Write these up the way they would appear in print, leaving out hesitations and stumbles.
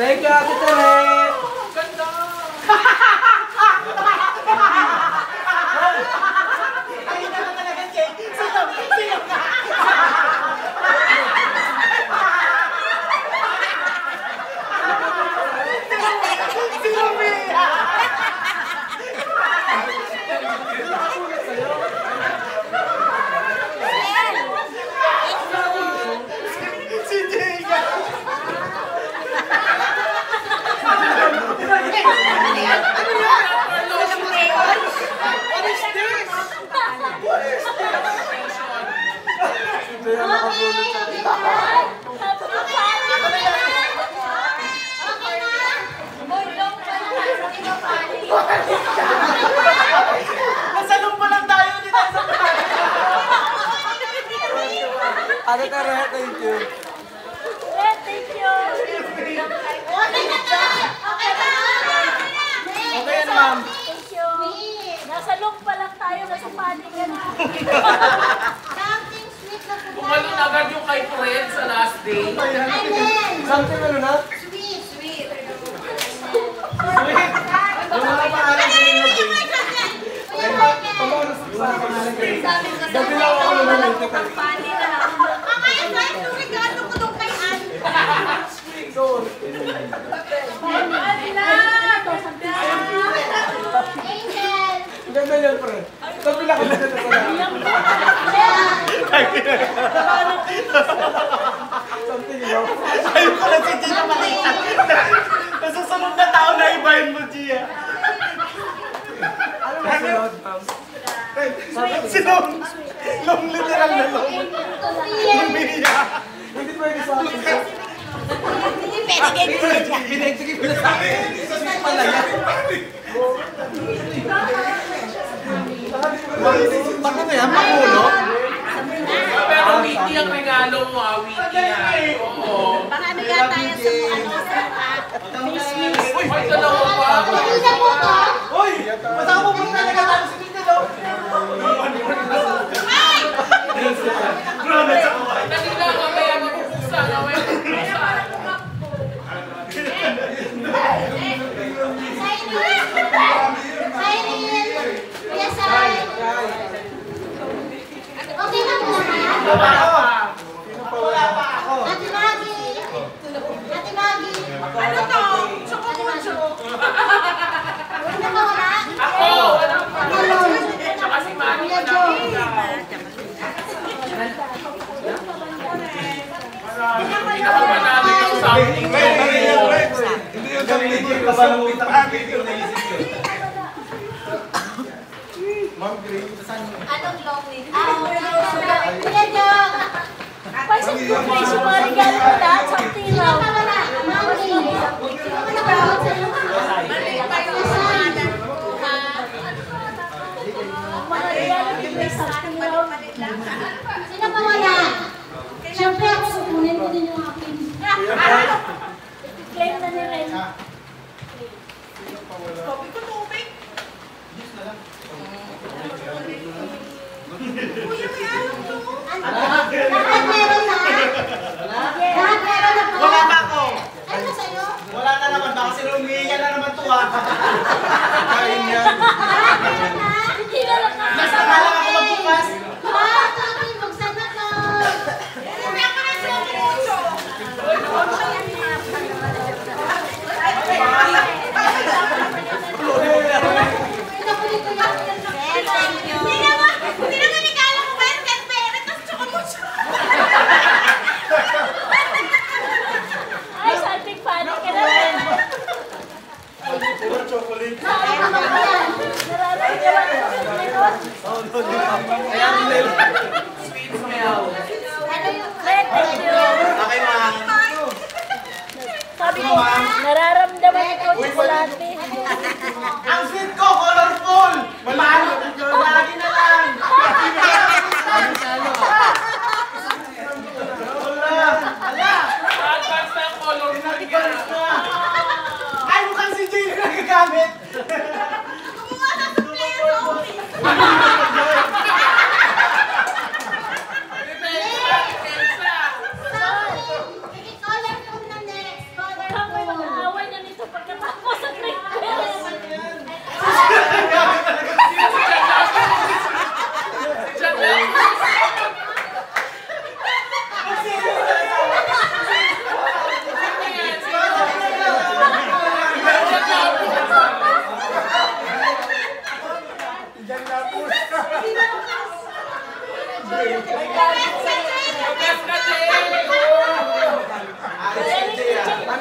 Thank you, Ate Tere! Ganda! Ayun na talaga, Jay. Sino nga? Sino Mia? Si Jay nga. What is this? What is Nasalong pa lang tayo dito sa Ate Tere, thank you. Thank you. Okay na ka. Okay na. Okay yan, ma'am. Thank you. Nasa look pa lang tayo, nasa panic ka na. Something sweet na po. Bumalo na agad yung kay Fred sa last day. Something ano na? Sweet, sweet. Sweet. Yung mga pangalan ko rin na Jay. Pamano sa pangalan ko rin. Sabi ko sa Gabi lang ako naman yung ang panic na. Mamaya kahit yung regalo ko doon kay Ann. Angel! Ganda yan, pre. Sabi lang ako na sa something, no? Ayun ko lang si Jay na makita. Nasusunod na tao na ibahin mo, Gia. Ano ba sunod, ma'am? Sinong? Long literal na long. Lumia. Hindi pwede sa akin. Hindi pwede kay Kuya. Binexecute ko na sa akin. Sweet pala yan. Baka na yan, makulo? Pero witty ang regalo mo, witty yan. Oo. Baka ano yata yan sa face mix. Uy, dalawa pa. Isa po to? Uy! Masama mo muna nagkatalo si Tito, no? Grabe sa kuhay. Dali lang, mamaya mabubuksan. Mamaya mabubuksan. Okay na po Wala pa ako. Wala pa ako. Ate Maggie! Ate Maggie! Ano to? Choco-mucho. Huwag na mawala. Ako, walang pa. Tsaka si Manny Kuya na Joe. Hindi na ko manalo yung something mo. Hindi yung gamitin ko ka ba ng pitang-pitang yung naisip ko. Ma'am Grace, saan mo? Anong long name? Kuya Joe. Pansin ko, Grace, yung mga regalo ko lahat, something lang. Mga regalo ko, Grace, something lang. Sino pa wala? Siyempre ako, kukunin ko din yung akin. Claim na ni Ren. Lahat meron na. Lahat meron na po. Wala pa ako. Ano sa'yo? Wala na naman. Baka si Lumia na naman to, ah. Kain yan. Lahat meron na. Hindi na lang naman. Masama lang ako magbukas. Tuloy, buksan na to. Thank you. Hindi naman regalo ko ba yung pera tapos chocolate. Ay, something funny ka na rin. Puro chocolate. Nararamdaman ko yan. Nararamdaman ko yan. Ayan, Lel. Sweet smell. Thank you. Okay, ma'am. Sabi ko, nararamdaman ko chocolate. Ang sweet ko, colorful. Malalo. Lagi na lang. Wala. Ala. Advance na yung color mo Ipalis na. Ay, mukhang si Jay na nagagamit. Kumuha na sa player office. Colorful na next. Colorful.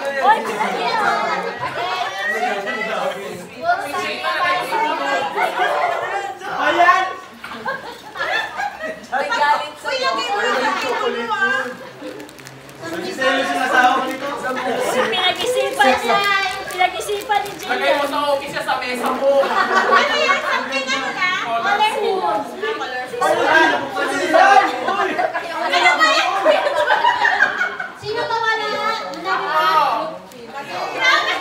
Hoy, pinagyan. Ayan! Nagsiselo siya asawa ko nito. Pinag-isipan niya. Pinag-isipan ni Lagay Jaya. mo sa office siya sa mesa mo. Colorful. Sino pa wala? Ate Mama. Ate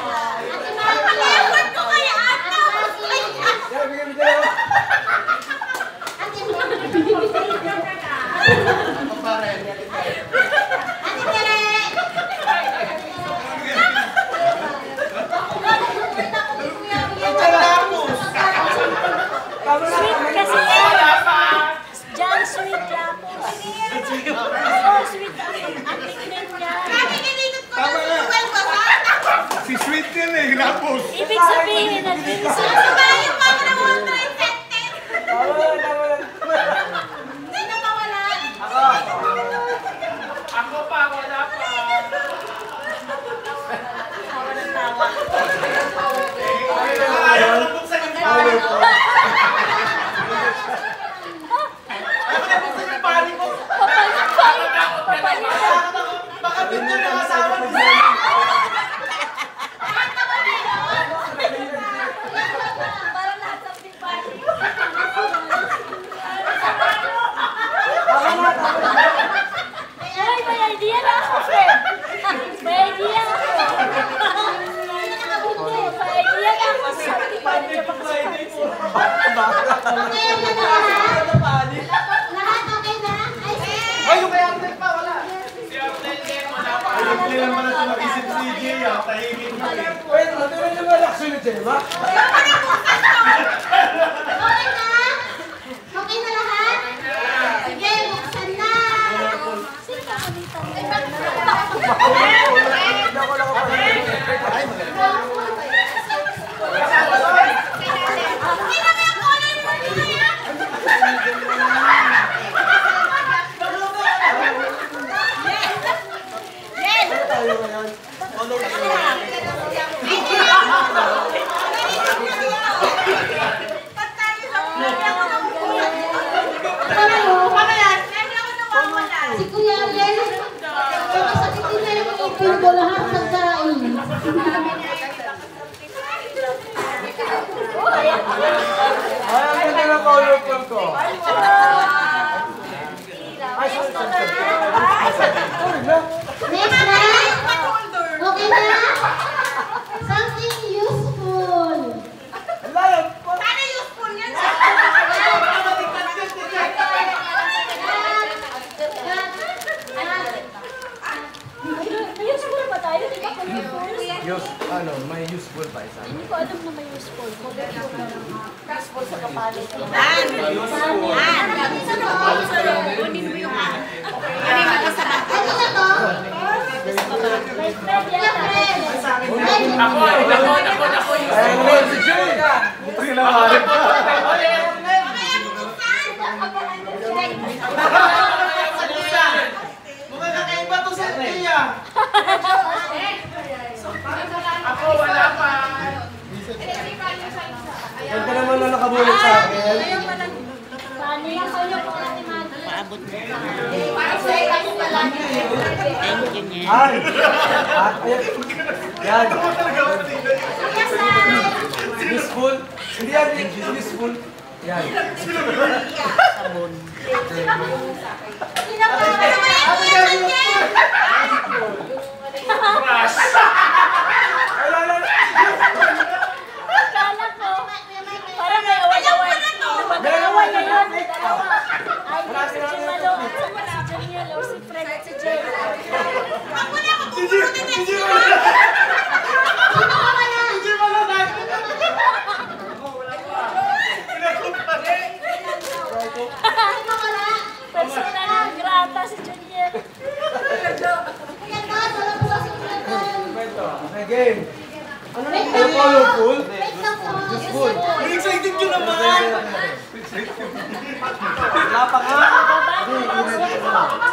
Sweet kasi yan. Diyan, sweet lapos. Oh, sweet ang nickname niya. Si Sweet yan eh, Lapos. Ibig sabihin, nag-iisip. Ako pa, wala pa. Ayaw na buksan yung pari ko. Ayaw na buksan yung pari ko. Baka dito na asawa ni Zay. Parang nasa big party. Ay, may idea na ako, friend. May idea ako. May idea na ako. Sabi pa niya baka sa party. Okay na lahat? Lahat okay na? Ay, yung kay Arnel pa, wala. Si Arnel din, wala pa. Hindi lang pala ito mag-isip si Jay, tahimik mo eh. Wait, matuloy yung reaction ni Jema. Okay na? Okay na lahat? Sige, buksan na. Sino ka kumita mo? Si Kuya Ariel, sasakitin na yung ipin ko lahat ng kain. Ay, ang ganda ng colorful ko. Next na? Okay na? Something useful. Ang layo. May useful ba tayo? Di ba colorful? May useful pa isa. Hindi ko alam na may useful. Useful sa kapalit. Ano na to? May friend yata. Ako. Ay, naman si Jay. Hindi na mahalip pa. Mga kakaiba to sa Jay ah. Ako, wala pa. Ganda naman na nakabulit sa akin. Paano yung solo po natin Maggie? Paabot mo. Ay! Ayan. Yan. Useful. Hindi yan useful. Yan. Crush. Akala ko, parang may away-away. Mag-away ngayon. Dalawa. Ay, si Jimalo at saka si Jamiel o si Fred at si Jay. Persona na grata si Junior. Okay, game. Ano na yung colorful? Useful. Excited yun naman. Wala pa nga. Baba,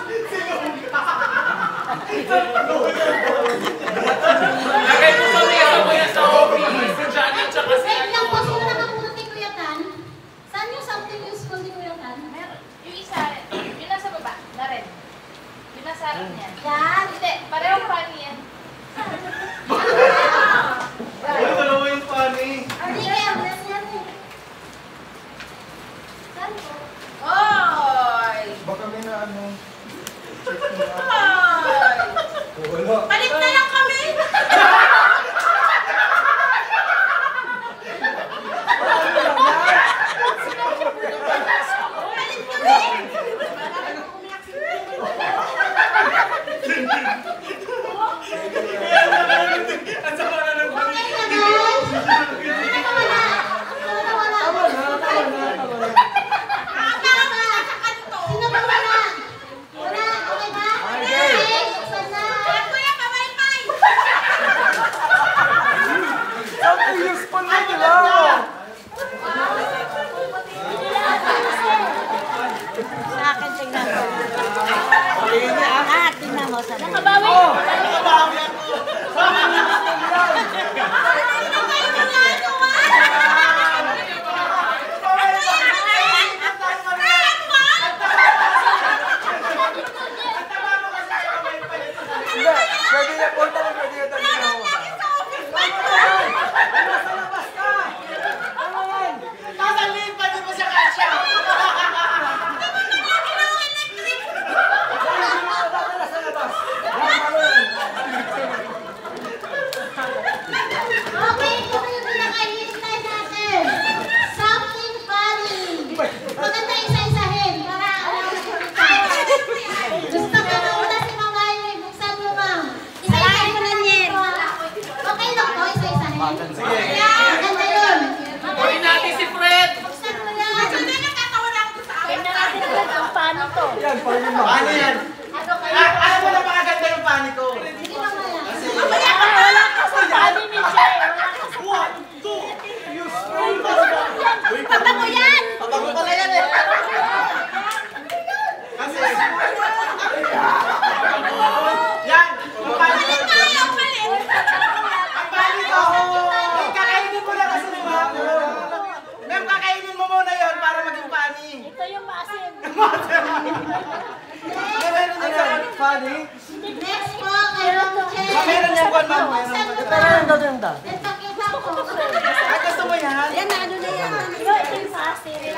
Funny? Next po, kay Roche. Meron yan, Juan, ma'am. Pero ang ganda. Nagpakita ko. Ay, gusto mo yan? Yan na, ano na yan? Ito yung pastel.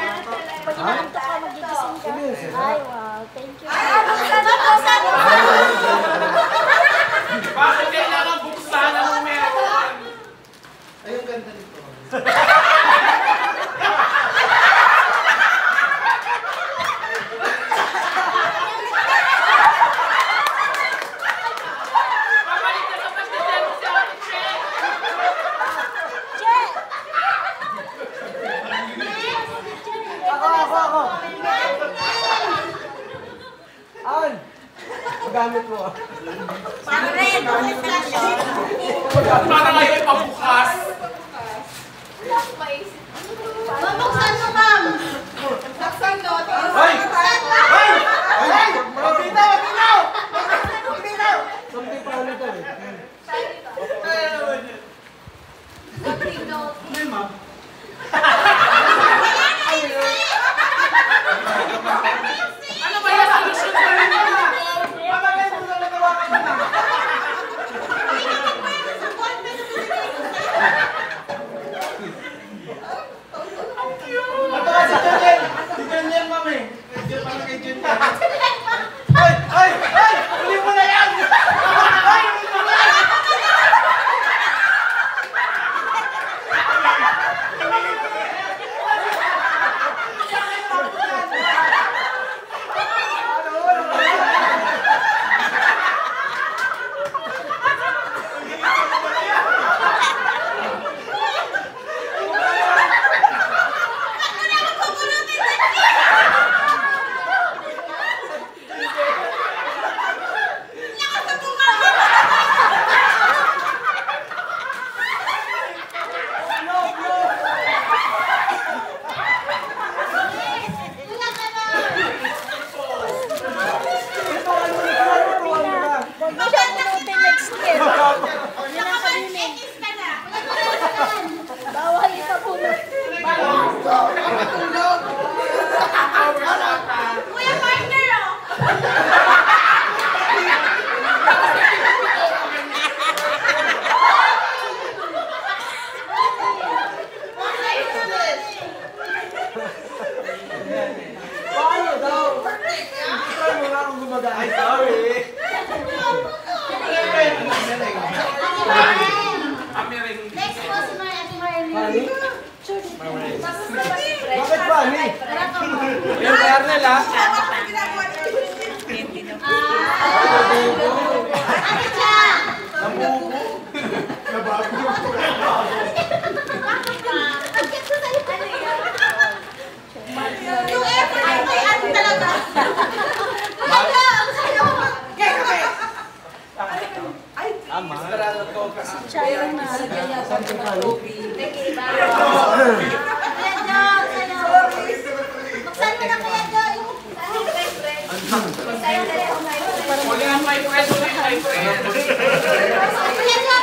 Pag inaanto ka, magigising ka. Ay, wow. Thank you. Buksan mo! Bakit kailangan buksan ang meron? Ay, ang ganda nito. Babalik na sa pagdadalo sa akin, Che! Ako. An! Magamit mo. Para rin, Para ngayon pabukas. Bubuksan mo, ma'am. Hoy! Hoy! Hoy! Mabitaw! Something pa ulit eh. Hindi, ma'am. Ano ba yung solusyon sa inyo? Mamagay mo na nagawa ka na. Ito ka si Junyen. Si Junyen, ma'am eh. Medyo parang kay Junyen. Hoy! Hoy! Hoy! Uli mo na yan! Hoy! Uli mo na yan! Bawal ipapulot. Kuya partner, oh. Paano daw? Try mo nga kung gumagaan. Ay, sorry. Kami rin. Next po si Ate Marlene. Funny? Bakit Bakit funny? Yung Kernel, ha? Ate Cha! Bakit ko sa'yo? Yung effort ay may ano talaga. Wala, ang sayo. Tama. Chayo na. Something funny? Kuya Jo, sa'yo. Buksan mo na Kuya Jo. Uli ang my friend, uli ang my friend. Kuya Jo,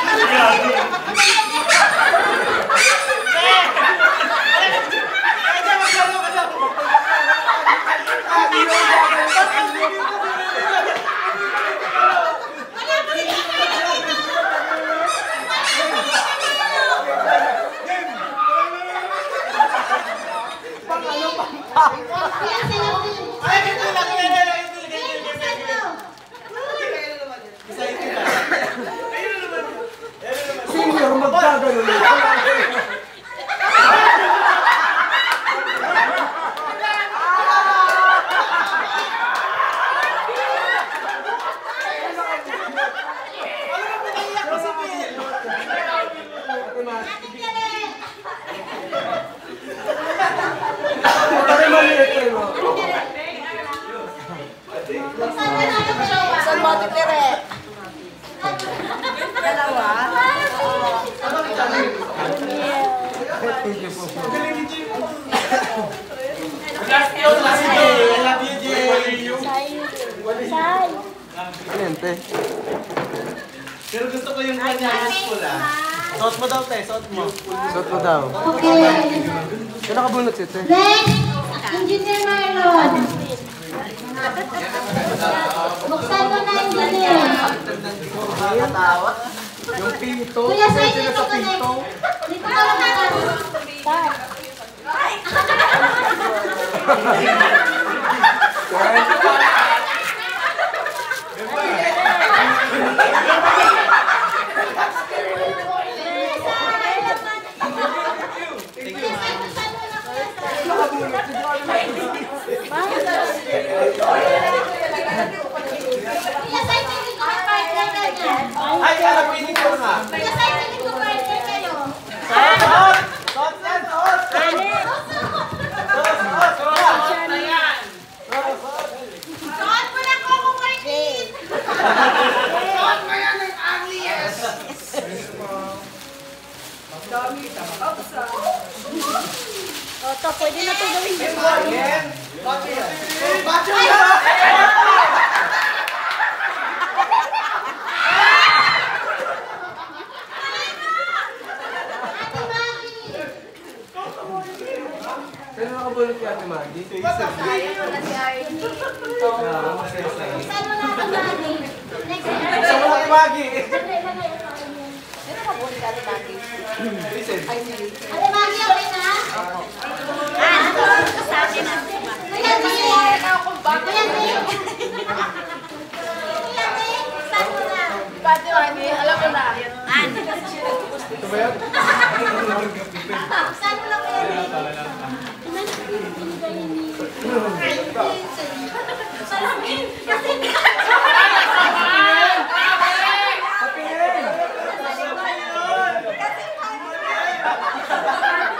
Ay, ito lang. Senior, magkagano na. Pare maliit eh, no? Saan mo titire? Dalawa? Last yun, last I yun. love you, Jay. Sai. Kaliente. Pero gusto ko yung kanya useful, ah. Suot mo daw, te. Suot mo. Suot mo daw. Okay. Kaya nakabunot siya, te. Next, Engineer Marlon. Buksan mo na yung ganyan. Yung pinto. Kuya, sa'yo Sila dito sa ka na. pinto. Dito ka na. Ay, harapinin ko na. Oto, pwede na ito gawin. Sino nakabulot kay Ate Maggie? Saan mo na ito, Maggie? Next. Sa mga Maggie. Ate Maggie, okay na? Kuya Ding! Kuya Ding! Kuya Ding! Saan mo na? Alam ko na. Ito ba yan? Saan mo na, Kuya Ding? Salamin! Kasi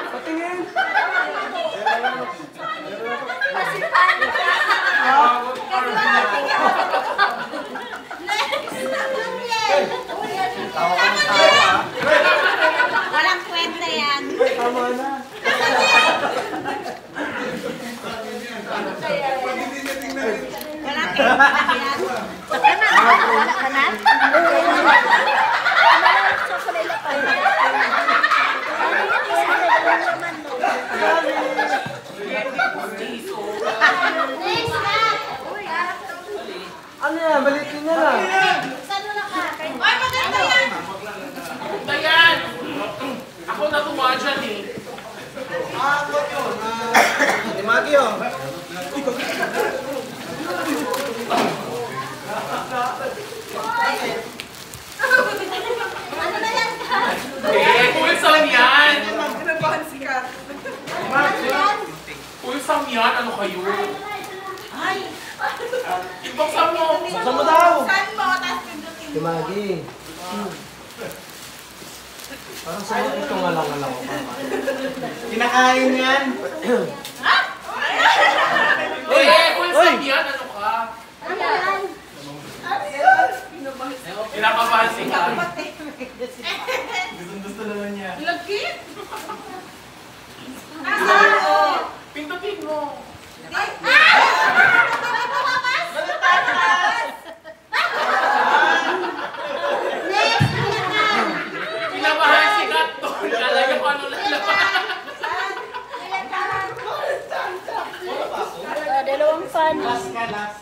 Patingin! Walang kwenta yan. Tama na. Walang kwenta yan. Wala ka na? next na! Ano yan? Balikin niya na. Saan mo na ka? Dayan! Ako natuwa dyan eh. Ate Maggie, oh. Ano na yan ka? Pulsang yan! Ano yan? Pulsang yan, ano kayo? Ay! Ibuksan mo! Buksan mo daw. Ate Maggie. Parang sa mga ito nga lang ko. Kinakain yan. Pulsang yan, ano ka? Ano yan? Pinakapansin ka. Gusto naman niya. Pindutin mo. Next! Pinakan! Pinabahan si Gato. Lalagyan ko ano lalaban. Dalawang fan. Last ka, last.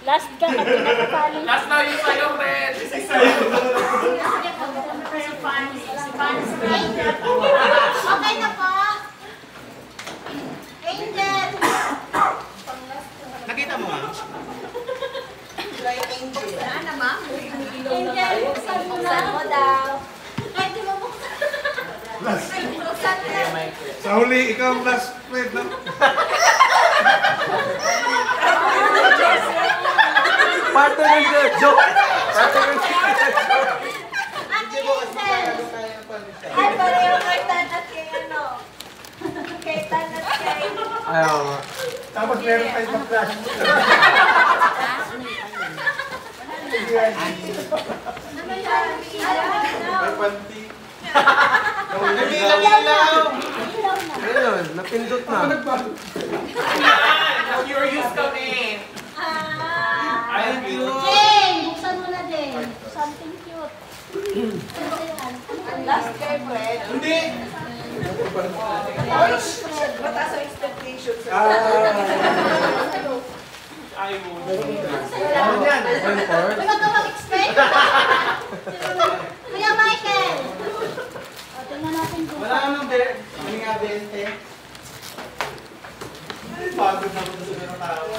Last ka na pinakapali. Last na yung sa'yo, Fred. Okay na po. Angel. Nakita mo ah? Angel, buksan mo na. Saan mo daw? Ay, di mo buksan. Buksan mo na. Sa huli, ikaw ang last Fred. No? Partner ng joke. Partner ng Ate Hazel. Ay, pareho kay Tan at kay ano? Kay Tan at kay... Ayaw nga. Tapos meron tayo sa flash. Ano yan? May panty. Ilaw. Ayun, napindot na. Curious kami. Ay, cute. Jane, buksan mo na, Jane. Something cute. Ano yan? Last kay Fred. Hindi. Ay, mo. Ano yan? Wala ka mag-expect? Kuya Michael! O, tingnan natin kung... Wala ka nung ano nga, 20. Ay, pagod na ako sa mga tao.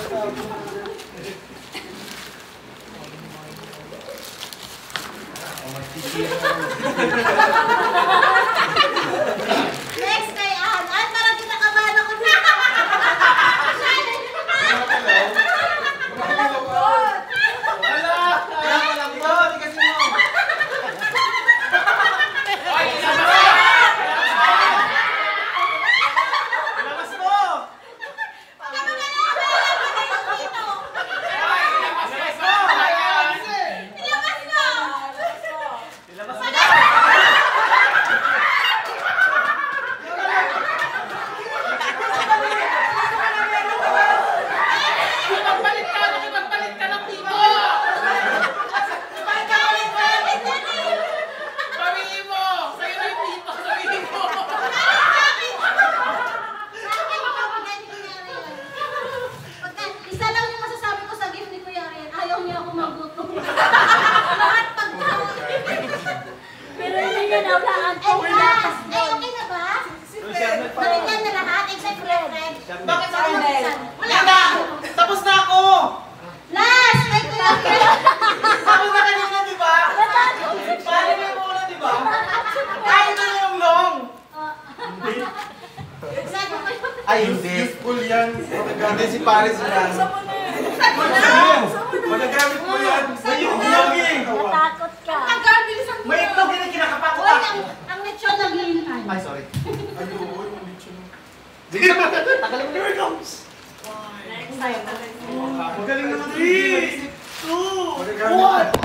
Next kay Ann. Ann, parang kinakabahan ako na. Wala! Wala pa lang to! Tigas mo! Ay, ilabas mo! Ilabas mo! Ay, ilabas mo! Ilabas mo! Ipagbalik ka ng tipo! Sabihin mo! Sa'yo na yung tipo! Sabihin mo! Isa lang yung masasabi ko sa gift ni Kuya Rian. Ayaw niya ako magutom. Lahat pagkain. Pero hindi niya naulaan Ay, last! Ay, okay na ba? Siyempre pa. Nakita na lahat except Red Red. Bakit sa akin? Wala Wala! Tapos na ako! Last! Kay Kuya Rian. Tapos na kanina, di ba? Paano mo yung muna, di ba? Ay, ito na yung long! Sabi mo yun. Ay, hindi. Useful yan. Hindi si Paris lang. Magagamit mo yan. May yung lagi! Natakot ka. May itlog yun ang kinakapat Uy, ang lechon naghihintay. Ay, sorry. Ay, oo, yung lechon. Tagalog na your nose. Next time. Magaling naman. 3, 2, Magagamit.